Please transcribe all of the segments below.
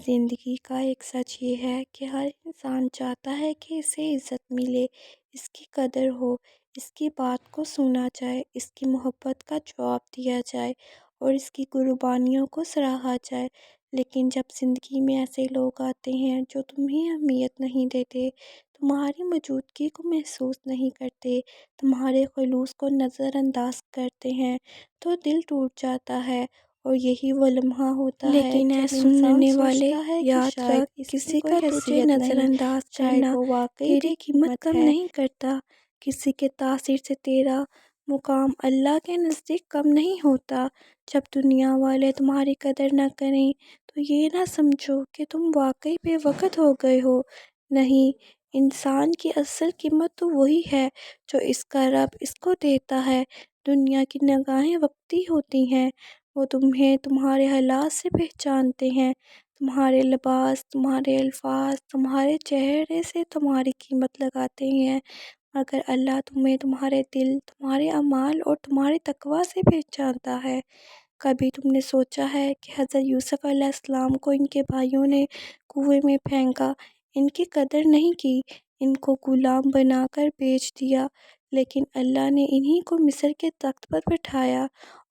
زندگی کا ایک سچ یہ ہے کہ ہر انسان چاہتا ہے کہ اسے عزت ملے، اس کی قدر ہو، اس کی بات کو سنا جائے، اس کی محبت کا جواب دیا جائے اور اس کی قربانیوں کو سراہا جائے۔ لیکن جب زندگی میں ایسے لوگ آتے ہیں جو تمہیں اہمیت نہیں دیتے، تمہاری موجودگی کو محسوس نہیں کرتے، تمہارے خلوص کو نظر انداز کرتے ہیں، تو دل ٹوٹ جاتا ہے۔ اور یہی وہ لمحہ ہوتا ہے لیکن اے جب انسان سننے والے، سوچتا ہے کہ یاد شاید رکھ، اس کی کسی کوئی کا تجھے حیثیت نظر نہیں، انداز شاید کرنا وہ واقعی تیری بے قیمت کم ہے۔ نہیں کرتا۔ کسی کے تاثیر سے تیرا مقام اللہ کے نزدیک کم نہیں ہوتا۔ جب دنیا والے تمہاری قدر نہ کریں تو یہ نہ سمجھو کہ تم واقعی بے وقت ہو گئے ہو۔ نہیں، انسان کی اصل قیمت تو وہی ہے جو اس کا رب اس کو دیتا ہے۔ دنیا کی نگاہیں وقتی ہوتی ہیں، وہ تمہیں تمہارے حالات سے پہچانتے ہیں، تمہارے لباس، تمہارے الفاظ، تمہارے چہرے سے تمہاری قیمت لگاتے ہیں، مگر اللہ تمہیں تمہارے دل، تمہارے اعمال اور تمہارے تقویٰ سے پہچانتا ہے۔ کبھی تم نے سوچا ہے کہ حضرت یوسف علیہ السلام کو ان کے بھائیوں نے کنویں میں پھینکا، ان کی قدر نہیں کی، ان کو غلام بنا کر بیچ دیا، لیکن اللہ نے انہی کو مصر کے تخت پر بٹھایا،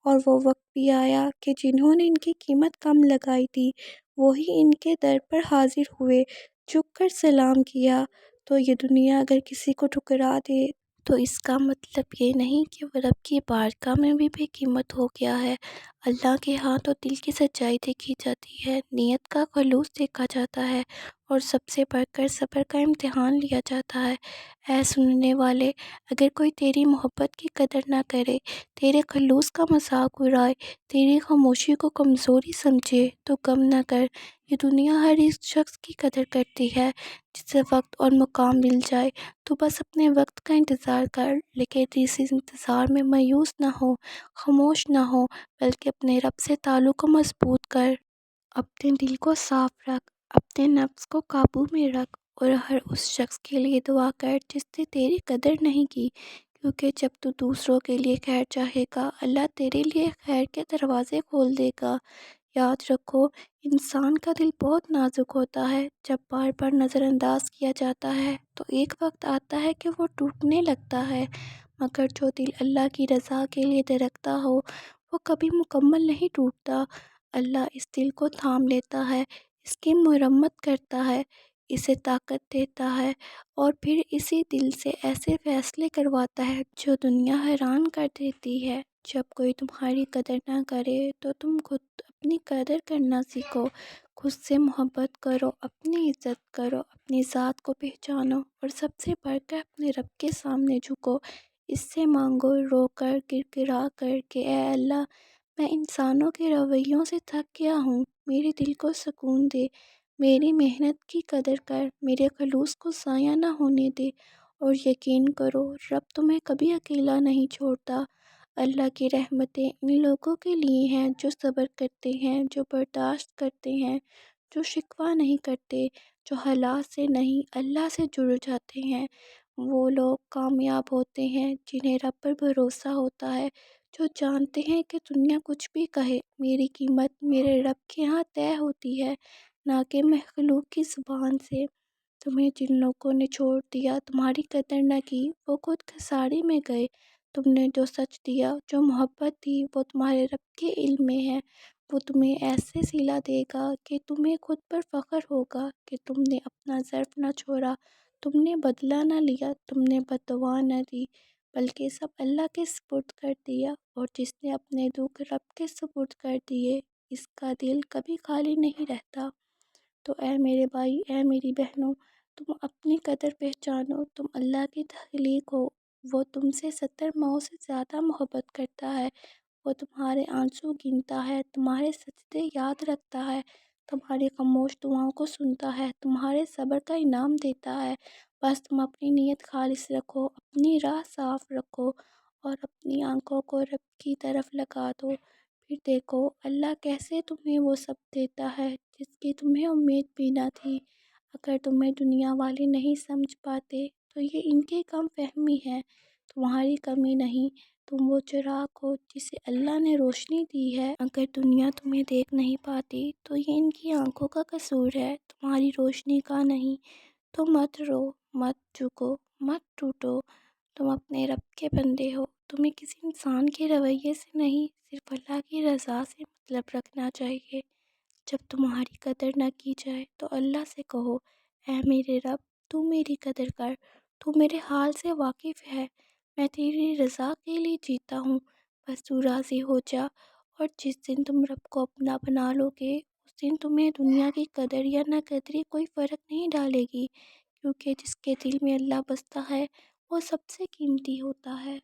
اور وہ وقت بھی آیا کہ جنہوں نے ان کی قیمت کم لگائی تھی وہی ان کے در پر حاضر ہوئے، جھک کر سلام کیا۔ تو یہ دنیا اگر کسی کو ٹھکرا دے تو اس کا مطلب یہ نہیں کہ وہ رب کی بارگاہ میں بھی بے قیمت ہو گیا ہے۔ اللہ کے ہاں تو دل کی سچائی دیکھی جاتی ہے، نیت کا خلوص دیکھا جاتا ہے، اور سب سے بڑھ کر صبر کا امتحان لیا جاتا ہے۔ اے سننے والے، اگر کوئی تیری محبت کی قدر نہ کرے، تیرے خلوص کا مذاق اڑائے، تیری خاموشی کو کمزوری سمجھے، تو غم نہ کر۔ یہ دنیا ہر اس شخص کی قدر کرتی ہے جسے وقت اور مقام مل جائے۔ تو بس اپنے وقت کا انتظار کر، لیکن اس انتظار میں مایوس نہ ہو، خاموش نہ ہو، بلکہ اپنے رب سے تعلق کو مضبوط کر۔ اپنے دل کو صاف رکھ، اپنے نفس کو قابو میں رکھ، اور ہر اس شخص کے لیے دعا کر جس نے تیری قدر نہیں کی، کیونکہ جب تو دوسروں کے لیے خیر چاہے گا، اللہ تیرے لیے خیر کے دروازے کھول دے گا۔ یاد رکھو، انسان کا دل بہت نازک ہوتا ہے، جب بار بار نظر انداز کیا جاتا ہے تو ایک وقت آتا ہے کہ وہ ٹوٹنے لگتا ہے، مگر جو دل اللہ کی رضا کے لیے دھڑکتا ہو وہ کبھی مکمل نہیں ٹوٹتا۔ اللہ اس دل کو تھام لیتا ہے، اس کی مرمت کرتا ہے، اسے طاقت دیتا ہے، اور پھر اسی دل سے ایسے فیصلے کرواتا ہے جو دنیا حیران کر دیتی ہے۔ جب کوئی تمہاری قدر نہ کرے تو تم خود اپنی قدر کرنا سیکھو، خود سے محبت کرو، اپنی عزت کرو، اپنی ذات کو پہچانو، اور سب سے بڑھ کر اپنے رب کے سامنے جھکو، اس سے مانگو، رو کر، گر گرا کر کہ اے اللہ، میں انسانوں کے رویوں سے تھک گیا ہوں، میرے دل کو سکون دے، میری محنت کی قدر کر، میرے خلوص کو ضائع نہ ہونے دے۔ اور یقین کرو، رب تمہیں کبھی اکیلا نہیں چھوڑتا۔ اللہ کی رحمتیں ان لوگوں کے لیے ہیں جو صبر کرتے ہیں، جو برداشت کرتے ہیں، جو شکوہ نہیں کرتے، جو حالات سے نہیں اللہ سے جڑ جاتے ہیں۔ وہ لوگ کامیاب ہوتے ہیں جنہیں رب پر بھروسہ ہوتا ہے، جو جانتے ہیں کہ دنیا کچھ بھی کہے، میری قیمت میرے رب کے ہاں طے ہوتی ہے، نہ کہ مخلوق کی زبان سے۔ تمہیں جن لوگوں نے چھوڑ دیا، تمہاری قدر نہ کی، وہ خود خسارے میں گئے۔ تم نے جو سچ دیا، جو محبت دی، وہ تمہارے رب کے علم میں ہے۔ وہ تمہیں ایسے صلہ دے گا کہ تمہیں خود پر فخر ہوگا کہ تم نے اپنا ظرف نہ چھوڑا، تم نے بدلہ نہ لیا، تم نے بد دعا نہ دی، بلکہ سب اللہ کے سپرد کر دیا۔ اور جس نے اپنے دکھ رب کے سپرد کر دیے، اس کا دل کبھی خالی نہیں رہتا۔ تو اے میرے بھائی، اے میری بہنوں، تم اپنی قدر پہچانو، تم اللہ کی تخلیق ہو، وہ تم سے 70 ماؤں سے زیادہ محبت کرتا ہے، وہ تمہارے آنسو گنتا ہے، تمہارے سجدے یاد رکھتا ہے، تمہاری خاموش دعاؤں کو سنتا ہے، تمہارے صبر کا انعام دیتا ہے۔ بس تم اپنی نیت خالص رکھو، اپنی راہ صاف رکھو، اور اپنی آنکھوں کو رب کی طرف لگا دو، پھر دیکھو اللہ کیسے تمہیں وہ سب دیتا ہے جس کی تمہیں امید بھی نہ تھی۔ اگر تمہیں دنیا والے نہیں سمجھ پاتے تو یہ ان کی کم فہمی ہے، تمہاری کمی نہیں۔ تم وہ چراغ ہو جسے اللہ نے روشنی دی ہے۔ اگر دنیا تمہیں دیکھ نہیں پاتی تو یہ ان کی آنکھوں کا قصور ہے، تمہاری روشنی کا نہیں۔ تو مت رو، مت جھکو، مت ٹوٹو، تم اپنے رب کے بندے ہو۔ تمہیں کسی انسان کے رویے سے نہیں، صرف اللہ کی رضا سے مطلب رکھنا چاہیے۔ جب تمہاری قدر نہ کی جائے تو اللہ سے کہو، اے میرے رب، تو میری قدر کر، تو میرے حال سے واقف ہے، میں تیری رضا کے لیے جیتا ہوں، بس تو راضی ہو جا۔ اور جس دن تم رب کو اپنا بنا لو گے، اس دن تمہیں دنیا کی قدر یا نہ قدری کوئی فرق نہیں ڈالے گی، کیونکہ جس کے دل میں اللہ بستا ہے وہ سب سے قیمتی ہوتا ہے۔